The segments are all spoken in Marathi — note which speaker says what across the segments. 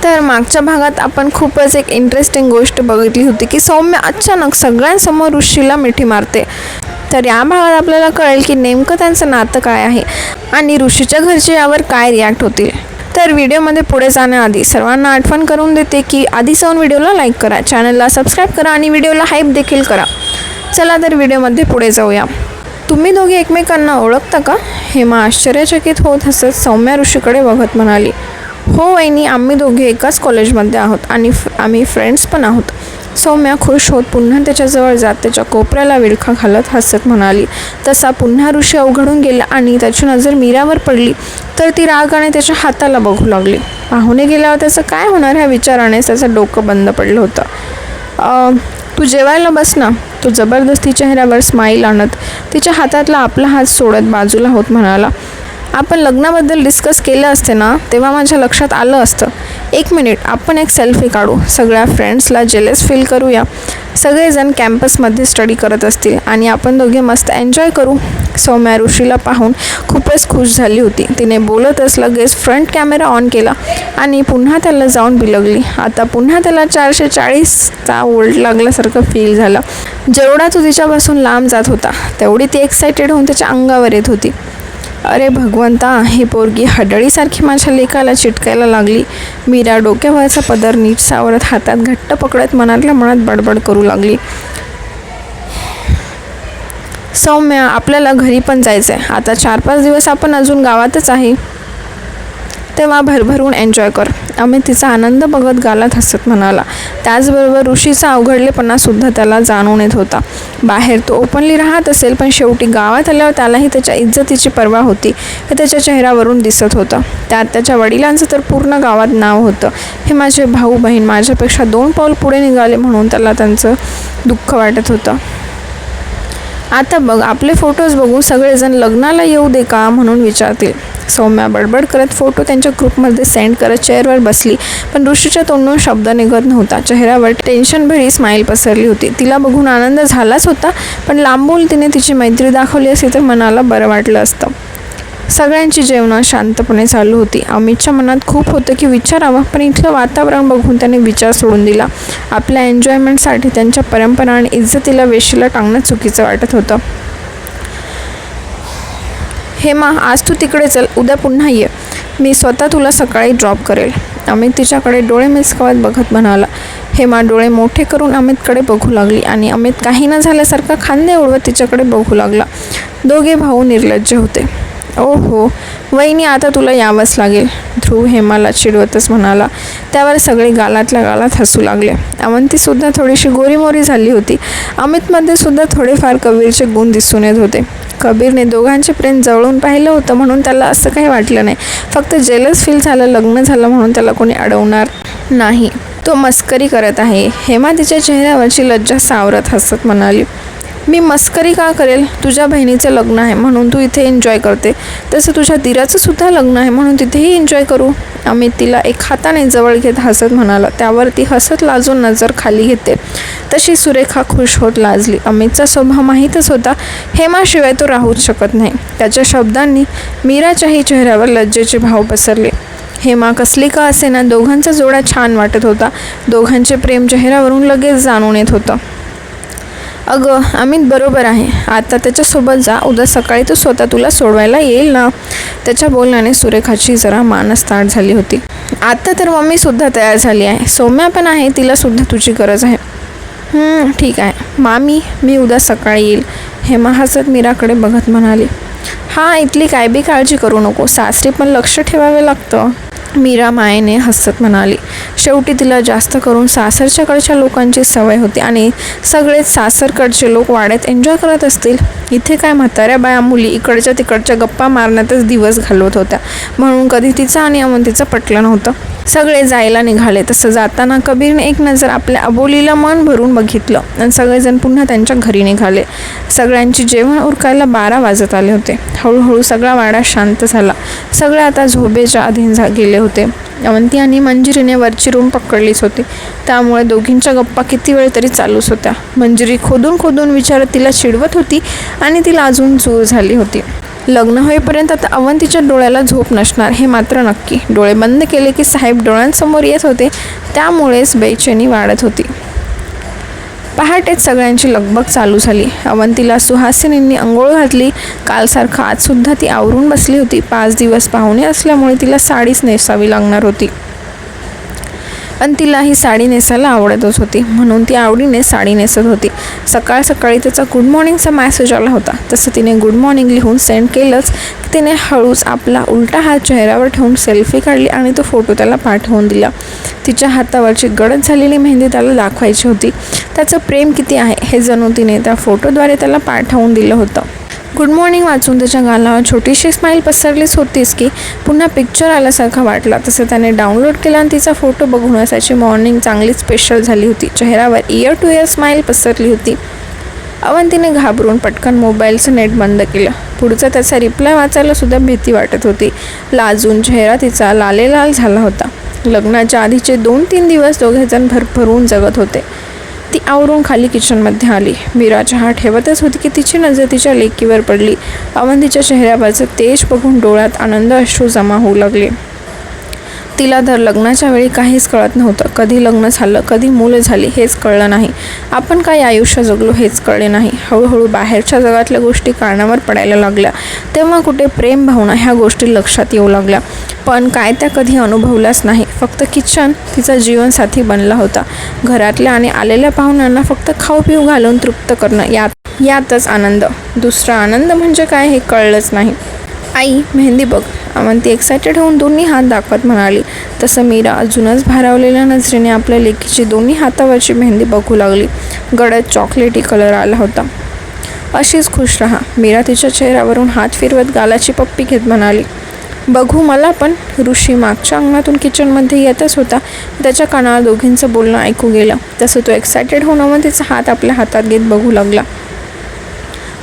Speaker 1: तर मागच्या भागात आपण खूपच एक इंटरेस्टिंग गोष्ट बघितली होती की सौम्य अचानक सगळ्यांसमोर ऋषीला मिठी मारते. तर या भागात आपल्याला कळेल की नेमकं त्यांचं नातं काय आहे आणि ऋषीच्या घरचे यावर काय रिॲक्ट होतील. तर व्हिडिओमध्ये पुढे जाण्याआधी सर्वांना आठवण करून देते की आधी जाऊन व्हिडिओला लाईक करा, चॅनलला सबस्क्राईब करा आणि व्हिडिओला हाईप देखील करा. चला तर व्हिडिओमध्ये पुढे जाऊया. तुम्ही दोघे एकमेकांना ओळखता का? हेमा आश्चर्यचकित होत हसत सौम्या ऋषीकडे बघत म्हणाली. हो वहिनी, आम्ही दोघे एकाच कॉलेजमध्ये आहोत आणि आम्ही फ्रेंड्स पण आहोत. सौम्या खुश होत पुन्हा त्याच्याजवळ जात त्याच्या कोपऱ्याला विळखा घालत हसत म्हणाली. तसा पुन्हा ऋषी अवघडून गेला आणि त्याची नजर मीरावर पडली तर ती रागाने त्याच्या हाताला बघू लागली. पाहुणे गेल्यावर त्याचं काय होणार ह्या विचाराने त्याचं डोकं बंद पडलं होतं. तू जेवायला बस ना, तो जबरदस्ती चेहऱ्यावर स्माईल आणत तिच्या हातातला आपला हात सोडत बाजूला होत म्हणाला. आपण लग्नाबद्दल डिस्कस केलं असते ना तेव्हा माझ्या लक्षात आलं असतं. एक मिनिट, आपण एक सेल्फी काढू, सगळ्या फ्रेंड्सला जेलस फील करूया. सगळेजण कॅम्पसमध्ये स्टडी करत असतील आणि आपण दोघे मस्त एन्जॉय करू. सौम्या ऋषीला पाहून खूपच खुश झाली होती. तिने बोलतच लगेच फ्रंट कॅमेरा ऑन केला आणि पुन्हा त्याला जाऊन बिलगली. आता पुन्हा त्याला 440चा वोल्ट लागल्यासारखं फील झालं. जेवढा तो तिच्यापासून लांब जात होता तेवढी ती एक्सायटेड होऊन त्याच्या अंगावर येत होती. अरे भगवंता, ही पोरगी हडळीसारखी माझ्या लेकाला चिटकायला लागली. मीरा डोक्यावरचा पदर नीट सावरत हातात घट्ट पकडत मनातल्या मनात बडबड करू लागली. सौम्या, आपल्याला घरी पण जायचं आहे. आता 4-5 दिवस आपण अजून गावातच आहे, तेव्हा भरभरून एन्जॉय कर. अमित तिचा आनंद बघत गालात हसत म्हणाला. त्याचबरोबर ऋषीचा अवघडलेपणासुद्धा त्याला जाणून येत होता. बाहेर तो ओपनली राहत असेल पण शेवटी गावात आल्यावर त्यालाही त्याच्या इज्जतीची पर्वा होती हे त्याच्या चेहऱ्यावरून दिसत होतं. त्यात त्याच्या वडिलांचं तर पूर्ण गावात नाव होतं. हे माझे भाऊ बहीण माझ्यापेक्षा 2 पाऊल पुढे निघाले म्हणून त्याला त्यांचं दुःख वाटत होतं. आता बघ, आपले फोटोज बघून सगळेजण लग्नाला येऊ दे का म्हणून विचारतील. सौम्या बडबड करत फोटो त्यांच्या ग्रुपमध्ये सेंड करत चेअरवर बसली पण ऋषीच्या तोंडून शब्द निघत नव्हता. चेहऱ्यावर टेन्शनभरी स्माईल पसरली होती. तिला बघून आनंद झालाच होता पण लांबून तिने तिची मैत्री दाखवली असती तर मनाला बरं वाटलं असतं. सगळ्यांची जेवणं शांतपणे चालू होती. अमितच्या मनात खूप होतं की विचारावं पण इथलं वातावरण बघून त्याने विचार सोडून दिला. आपल्या एन्जॉयमेंटसाठी त्यांच्या परंपरा आणि इज्जतीला वेशीला टांगणं चुकीचं वाटत होतं. हेमा, आज तू तिकडे चल, उद्या पुन्हा ये. मी स्वतः तुला सकाळी ड्रॉप करेल. अमित तिच्याकडे डोळे मिचकावत बघत म्हणाला. हेमा डोळे मोठे करून अमितकडे बघू लागली आणि अमित काही न झाल्यासारखा खांदे उडवत तिच्याकडे बघू लागला. दोघे भाऊ निर्लज्ज होते. ओहो वहिनी, आता तुला यावंच लागेल, ध्रुव हेमाला चिडवतच म्हणाला. त्यावर सगळे गालातल्या गालात हसू लागले. अवंतीसुद्धा थोडीशी गोरीमोरी झाली होती. अमितमध्ये सुद्धा थोडेफार कबीरचे गुण दिसून येत होते. कबीरने दोघांचे प्रेम जवळून पाहिलं होतं म्हणून त्याला असं काही वाटलं नाही. फक्त जेलस फील झालं. लग्न झालं म्हणून त्याला कोणी अडवणार नाही. तो मस्करी करत आहे. हेमा तिच्या चेहऱ्यावरची लज्जा सावरत हसत म्हणाली. मी मस्करी का करेल? तुझ्या बहिणीचं लग्न आहे म्हणून तू इथे एन्जॉय करते, तसं तुझ्या दिराचं सुद्धा लग्न आहे म्हणून तिथेही एन्जॉय करू. अमित तिला एक हाताने जवळ घेत हसत म्हणाला. त्यावर ती हसत लाजून नजर खाली घेते तशी सुरेखा खुश होत लाजली. अमितचा स्वभाव माहीतच होता. हेमाशिवाय तो राहूच शकत नाही. त्याच्या शब्दांनी मीराच्याही चेहऱ्यावर लज्जेचे भाव पसरले. हेमा कसली का असेना दोघांचा जोडा छान वाटत होता. दोघांचे प्रेम चेहऱ्यावरून लगेच जाणून येत होतं. अगं अमित बरोबर आहे, आता त्याच्यासोबत जा, उद्या सकाळी तो स्वतः तुला सोडवायला येईल ना. त्याच्या बोलण्याने सुरेखाची जरा मानस ताठ झाली होती. आता तर मम्मीसुद्धा तयार झाली आहे. सौम्या पण आहे, तिलासुद्धा तुझी गरज आहे. ठीक आहे मामी, मी उद्या सकाळी येईल. हेमा हसत मीराकडे बघत म्हणाली. हां, इथली काय बी काळजी करू नको, सासरी पण लक्ष ठेवावे लागतं. मीरा मायेने हसत म्हणाली. शेवटी तिला जास्त करून सासरच्याकडच्या लोकांची सवय होती आणि सगळेच सासरकडचे लोक वाड्यात एन्जॉय करत असतील. इथे काय म्हाताऱ्या बाया मुली इकडच्या तिकडच्या गप्पा मारण्यातच दिवस घालवत होत्या म्हणून कधी तिचं आणि अवंतीचं पटलं नव्हतं. सगळे जायला निघाले. तसं जाताना कबीरने एक नजर आपल्या अबोलीला मन भरून बघितलं आणि सगळेजण पुन्हा त्यांच्या घरी निघाले. सगळ्यांची जेवण उरकायला 12 वाजत आले होते. हळूहळू सगळा वाडा शांत झाला. सगळे आता झोपेच्या अधीन गेले होते. अवंती आणि मंजिरीने वरची रूम पकडलीच होती, त्यामुळे दोघींच्या गप्पा किती वेळ तरी चालूच होत्या. मंजिरी खोदून खोदून विचारत तिला चिडवत होती आणि तिला अजून चूर झाली होती. लग्न होईपर्यंत आता अवंतीच्या डोळ्याला झोप नसणार हे मात्र नक्की. डोळे बंद केले की साहेब डोळ्यांसमोर येत होते, त्यामुळेच बेचैनी वाढत होती. पहाटेच सगळ्यांची लगबग चालू झाली. अवंतीला सुहासिनींनी अंघोळ घातली. कालसारखं आजसुद्धा ती आवरून बसली होती. 5 दिवस पाहुणे असल्यामुळे तिला साडीच नेसावी लागणार होती. पण तिला ही साडी नेसायला आवडतच होती, म्हणून ती आवडीने साडी नेसत होती. सकाळ सकाळी त्याचा गुड मॉर्निंगचा मेसेज आला होता. तसं तिने गुड मॉर्निंग लिहून सेंड केलंच की तिने हळूच आपला उलटा हात चेहऱ्यावर ठेवून सेल्फी काढली आणि तो फोटो त्याला पाठवून दिला. तिच्या हातावरची गडद झालेली मेहंदी त्याला दाखवायची होती. त्याचं प्रेम किती आहे हे जणू तिने त्या फोटोद्वारे त्याला पाठवून दिलं होतं. गुड मॉर्निंग वाचून त्याच्या गालावर छोटीशी स्माईल पसरलीच होतीच की पुन्हा पिक्चर आल्यासारखा वाटला. तसं त्याने डाउनलोड केला आणि तिचा फोटो बघून असायची मॉर्निंग चांगली स्पेशल झाली होती. चेहऱ्यावर इयर टू इयर स्माईल पसरली होती. अवंतीने घाबरून पटकन मोबाईलचं नेट बंद केलं. पुढचा त्याचा रिप्लाय वाचायला सुद्धा भीती वाटत होती. लाजून चेहरा तिचा लालेलाल झाला होता. लग्नाच्या आधीचे 2-3 दिवस दोघेजण भरभरून जगत होते. ती आवरून खाली किचनमध्ये आली. मीरा चहा ठेवतच होती की तिची नजर तिच्या लेकीवर पडली. अवंतीच्या चेहऱ्यावरचं तेज बघून डोळ्यात आनंद अश्रू जमा होऊ लागले. तिला तर लग्नाच्या वेळी काहीच कळत नव्हतं. कधी लग्न झालं, कधी मुलं झाली हेच कळलं नाही. आपण काय आयुष्य जगलो हेच कळले नाही. हळूहळू बाहेरच्या जगातल्या गोष्टी कानावर पडायला लागल्या. तेव्हा कुठे प्रेम भावना ह्या गोष्टी लक्षात येऊ लागल्या, पण काय त्या कधी अनुभवल्याच नाही. फक्त किचन तिचा जीवनसाथी बनला होता. घरातल्या आणि आलेल्या पाहुण्यांना फक्त खाऊ पिऊ घालून तृप्त करणं यातच आनंद. दुसरा आनंद म्हणजे काय हे कळलंच नाही. आई मेहंदी बघ, अवंती एक्सायटेड होऊन दोन्ही हात दाखवत म्हणाली. तसं मीरा अजूनच भारावलेल्या नजरेने आपल्या लेकीची दोन्ही हातावरची मेहंदी बघू लागली. गडद चॉकलेटी कलर आला होता. अशीच खुश राहा, मीरा तिच्या चेहऱ्यावरून हात फिरवत गालाची पप्पी घेत म्हणाली. बघू मला पण. ऋषी मागच्या अंगणातून किचनमध्ये येतच होता. त्याच्या कानावर दोघींचं बोलणं ऐकू गेलं. तसं तो एक्सायटेड होऊन अवंतीचा हात आपल्या हातात घेत बघू लागला.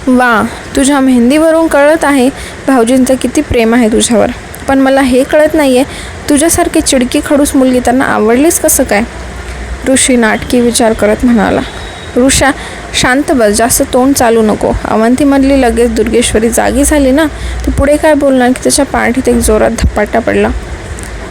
Speaker 1: वा, तुझ्या मेहंदीवरून कळत आहे भाऊजींचं किती प्रेम आहे तुझ्यावर. पण मला हे कळत नाही आहे, तुझ्यासारखी चिडकी खडूस मुलगी त्यांना आवडलीच कसं काय? ऋषी नाटकी विचार करत म्हणाला. ऋषा शांत बस, जास्त तोंड चालू नको. अवंतीमधली लगेच दुर्गेश्वरी जागी झाली ना. ती पुढे काय बोलणार की त्याच्या पाठीत एक जोरात धपाटा पडला.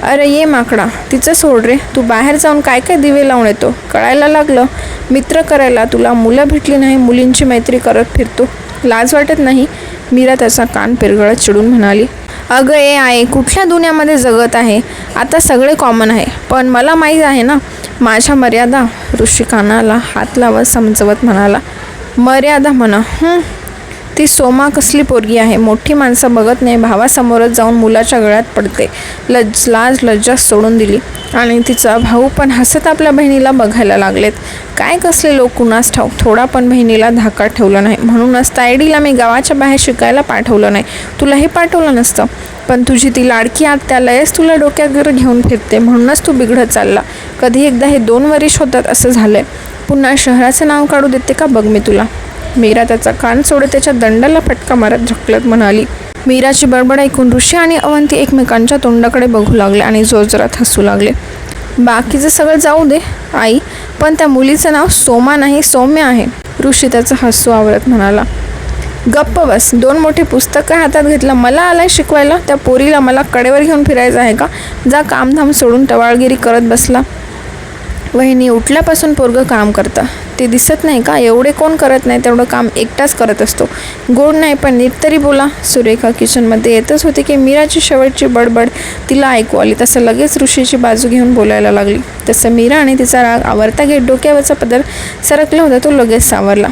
Speaker 1: अरे ये माकडा, तिचं सोड रे. तू बाहेर जाऊन काय काय दिवे लावून येतो, कळायला लागलं. मित्र करायला तुला मुलं भेटली नाही, मुलींची मैत्री करत फिरतो, लाज वाटत नाही? मीरा त्याचा कान पिरगळत चिडून म्हणाली. अगं ए आहे, कुठल्या दुनियामध्ये जगत आहे? आता सगळे कॉमन आहे, पण मला माहीत आहे ना माझ्या मर्यादा. ऋषी कानाला हात लावत समजवत म्हणाला. मर्यादा म्हणा? ती सोमा कसली पोरगी आहे, मोठी माणसं बघत नाही, भावासमोरच जाऊन मुलाच्या गळ्यात पडते. लाज लज्जा सोडून दिली. आणि तिचा भाऊ पण हसत आपल्या बहिणीला बघायला लागलेत. काय कसले लोक कुणास ठाऊक. थोडा पण बहिणीला धाकात ठेवलं नाही. म्हणूनच तायडीला मी गावाच्या बाहेर शिकायला पाठवलं नाही. तुलाही पाठवलं नसतं, पण तुझी ती लाडकी आत्या लयच तुला डोक्यावर घेऊन फिरते, म्हणूनच तू बिघडत चालला. कधी एकदा हे 2 वर्ष होतात असं झालंय. पुन्हा शहराचं नाव काढू देते का बघ मी तुला. मीरा त्याचा कान सोडत त्याच्या दंडाला फटका मारत झकलत म्हणाली. मीराची बडबड ऐकून ऋषी आणि अवंती एकमेकांच्या तोंडाकडे बघू लागले आणि जोरजोरात हसू लागले. बाकीचं सगळं जाऊ दे आई, पण त्या मुलीचं नाव सोमा नाही सौम्य आहे. ऋषी त्याचं हसू आवरत म्हणाला. गप्प बस. 2 मोठे पुस्तकं हातात घेतलं, मला आलाय शिकवायला? त्या पोरीला मला कडेवर घेऊन फिरायचं आहे का? जा कामधाम सोडून टवाळगिरी करत बसला. वहिनी उठल्यापासून पोरगं काम करतं, ते दिसत नाही का? एवढे कोण करत नाही, तेवढं काम एकटाच करत असतो. गोड नाही पण नीट तरी बोला. सुरेखा किचनमध्ये येतच होती की मीराची शेवटची बडबड तिला ऐकू आली. तसं लगेच ऋषीची बाजू घेऊन बोलायला लागली. तसं मीरा आणि तिचा राग आवरता घेत डोक्यावरचा पदर सरकला होता तो लगेच सावरला.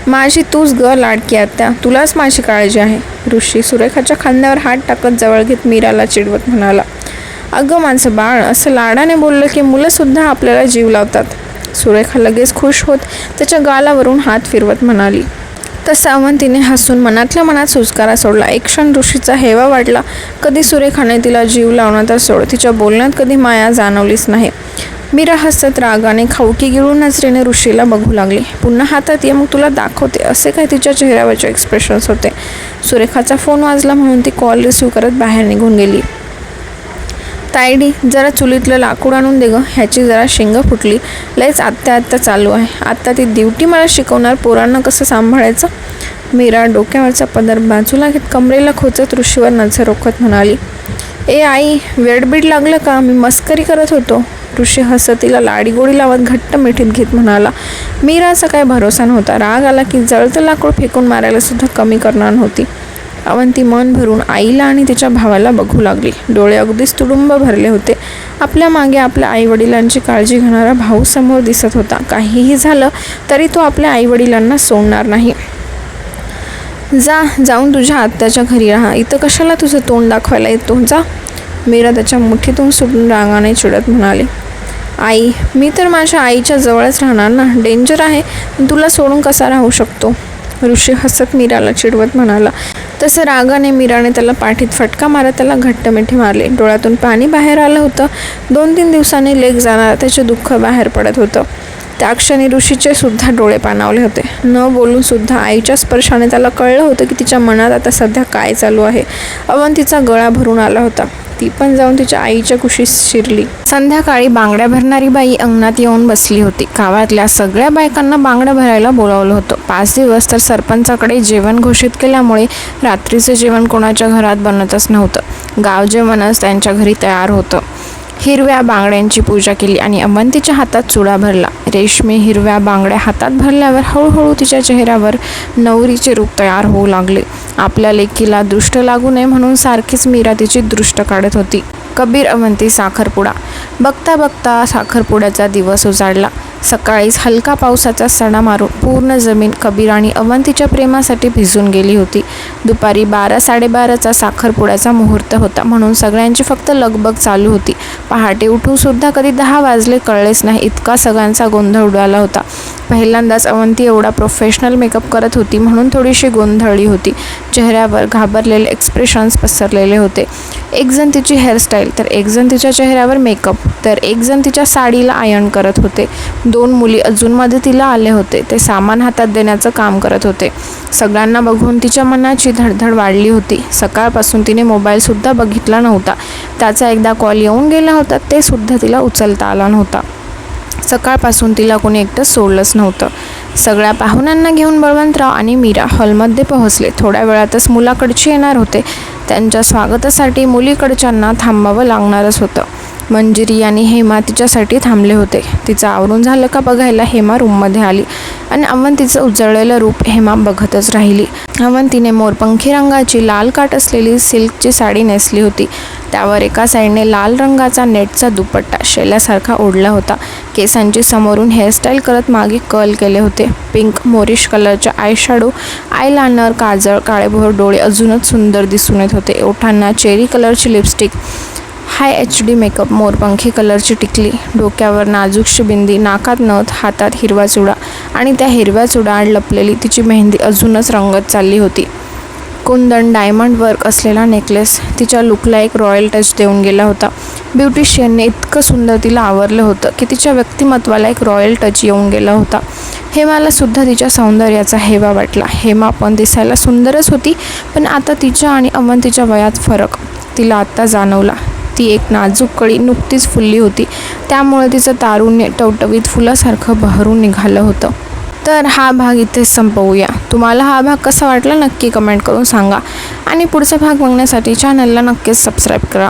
Speaker 1: माझी तूच ग लाडकी आत्या, तुलाच माझी काळजी आहे. ऋषी सुरेखाच्या खांद्यावर हात टाकत जवळ घेत मीराला चिडवत म्हणाला. अगं माझं बाळ, असं लाडाने बोललं की मुलंसुद्धा आपल्याला जीव लावतात. सुरेखा लगेच खुश होत त्याच्या गालावरून हात फिरवत म्हणाली. तसं अवंतीने हसून मनातल्या मनात सुस्कारा सोडला. एक क्षण ऋषीचा हेवा वाटला. कधी सुरेखाने तिला जीव लावणं तर सोड, तिच्या बोलण्यात कधी माया जाणवलीच नाही. मीरा हसत रागाने खाऊकी गिळून नजरेने ऋषीला बघू लागली. पुन्हा हातात ये, मग तुला दाखवते, असे काय तिच्या चेहऱ्यावरचे एक्सप्रेशन्स होते. सुरेखाचा फोन वाजला म्हणून ती कॉल रिसीव्ह करत बाहेर निघून गेली. तायडी जरा चुलीतलं लाकूड आणून दे गं, ह्याची जरा शिंग फुटली, लयच आत्ता चालू आहे. आत्ता ती ड्युटी मला शिकवणार पोरांना कसं सांभाळायचं. मीरा डोक्यावरचा पदर बाजूला घेत कमरेला खोचत ऋषीवर नजर रोखत म्हणाली, ए आई, वेडबीड लागलं का? मी मस्करी करत होतो. ऋषी हसत तिला लाडीगोडी लावत घट्ट मिठीत घेत म्हणाला, मीराचा काय भरोसा नव्हता. राग आला की जळतं लाकूड फेकून मारायला सुद्धा कमी करणार नव्हती. अवंती मन भरून आईला आणि तिच्या भावाला बघू लागली. डोळे अगदीच तुडुंब भरले होते. आपल्या मागे आपल्या आईवडिलांची काळजी घेणारा भाऊ समोर दिसत होता. काहीही झालं तरी तो आपल्या आईवडिलांना सोडणार नाही. जाऊन तुझ्या आत्याच्या घरी राहा. इथं कशाला तुझं तोंड दाखवायला येतो? जा. मीरा त्याच्या मुठीतून सुटून रागाने चिडत म्हणाले, आई, मी तर माझ्या आईच्या जवळच राहणार ना. डेंजर आहे. तुला सोडून कसा राहू शकतो? ऋषी हसत मीराला चिडवत म्हणाला. तसं रागाने मीराने त्याला पाठीत फटका मारत त्याला घट्ट मिठी मारले. डोळ्यातून पाणी बाहेर आलं होतं. 2-3 दिवसांनी लेक जाणार त्याचे दुःख बाहेर पडत होतं. त्या क्षणी ऋषीचे सुद्धा डोळे पाणावले होते. न बोलून सुद्धा आईच्या स्पर्शाने त्याला कळलं होतं की तिच्या मनात आता सध्या काय चालू आहे. अवंतीचा गळा भरून आला होता. ती पण जाऊन तिच्या आईच्या कुशीत शिरली. संध्याकाळी बांगड्या भरणारी बाई अंगणात येऊन बसली होती. गावातल्या सगळ्या बायकांना बांगड्या भरायला बोलावलं होतं. 5 दिवस तर सरपंचाकडे जेवण घोषित केल्यामुळे रात्रीचं जेवण कोणाच्या घरात बनतच नव्हतं. गाव जेवणच त्यांच्या घरी तयार होतं. हिरव्या बांगड्यांची पूजा केली आणि अवंतीच्या हातात चुडा भरला. रेशमी हिरव्या बांगड्या हातात भरल्यावर हळूहळू तिच्या चेहऱ्यावर नवरीचे रूप तयार होऊ लागले. आपल्या लेकीला दृष्ट लागू नये म्हणून सारखीच मीरा तिची दृष्ट काढत होती. कबीर अवंती साखरपुडा. बघता बघता साखरपुड्याचा दिवस उजाडला. सकाळीच हलका पावसाचा सडा मारून पूर्ण जमीन कबीर आणि अवंतीच्या प्रेमासाठी भिजून गेली होती. दुपारी 12-12:30चा साखरपुड्याचा मुहूर्त होता म्हणून सगळ्यांची फक्त लगबग चालू होती. पहाटे उठून सुद्धा कधी 10 वाजले कळलेच नाही, इतका सगळ्यांचा गोंधळ उडाला होता. पहिल्यांदाच अवंती एवढा प्रोफेशनल मेकअप करत होती म्हणून थोडीशी गोंधळली होती. चेहऱ्यावर घाबरलेले एक्सप्रेशन्स पसरलेले होते. एक जण तिची हेअरस्टाईल, तर एक जण तिच्या चेहऱ्यावर मेकअप, तर एक जण तिच्या साडीला आयर्न करत होते. 2 मुली अजून मदतीला आले होते. ते सामान हातात देण्याचं काम करत होते. सगळ्यांना बघून तिच्या मनाची धडधड वाढली होती. सकाळपासून तिने मोबाईलसुद्धा बघितला नव्हता. त्याचा एकदा कॉल येऊन गेला होता, ते सुद्धा तिला उचलता आला नव्हता. सकाळपासून तिला कोणी एकटं सोडलंच नव्हतं. सगळ्या पाहुण्यांना घेऊन बळवंतराव आणि मीरा हॉलमध्ये पोहोचले. थोड्या वेळातच मुलाकडचे येणार होते. त्यांच्या स्वागतासाठी मुलीकडच्यांना थांबावं लागणारच होतं. मंजिरी आणि हेमा तिच्यासाठी थांबले होते. तिचं आवरून झालं का बघायला हेमा रूममध्ये आली आणि अवंतीचं उजळलेलं रूप हेमा बघतच राहिली. अवंतीने मोरपंखी रंगाची लाल काठ असलेली सिल्कची साडी नेसली होती. त्यावर एका साईडने लाल रंगाचा नेटचा दुपट्टा शेल्यासारखा ओढला होता. केसांची समोरून हेअरस्टाईल करत मागे कर्ल केले होते. पिंक मोरिश कलरच्या आयशॅडो, आयलायनर, काजळ, काळेभोर डोळे अजूनच सुंदर दिसून येत होते. ओठांना चेरी कलरची लिपस्टिक, हाय HD मेकअप, मोरपंखी कलरची टिकली, डोक्यावर नाजूकशी बिंदी, नाकात नथ, हातात हिरवा चुडा आणि त्या हिरव्या चुडाआड लपलेली तिची मेहंदी अजूनच रंगत चालली होती. कुंदन डायमंड वर्क असलेला नेकलेस तिच्या लुकला एक रॉयल टच देऊन गेला होता. ब्युटिशियनने इतकं सुंदर तिला आवरलं होतं की तिच्या व्यक्तिमत्वाला एक रॉयल टच येऊन गेला होता. हेमाला सुद्धा तिच्या सौंदर्याचा हेवा वाटला. हेमा पण दिसायला सुंदरच होती, पण आता तिच्या आणि अवंतीच्या वयात फरक तिला आत्ता जाणवला. ती एक नाजूक कळी नुकतीच फुलली होती, त्यामुळे तिचं तारुण्य टवटवीत फुलासारखं बहरून निघालं होतं. तर हा भाग इथेच संपवूया. तुम्हाला हा भाग कसा वाटला नक्की कमेंट करून सांगा आणि पुढचा भाग बघण्यासाठी चॅनलला नक्कीच सबस्क्राईब करा.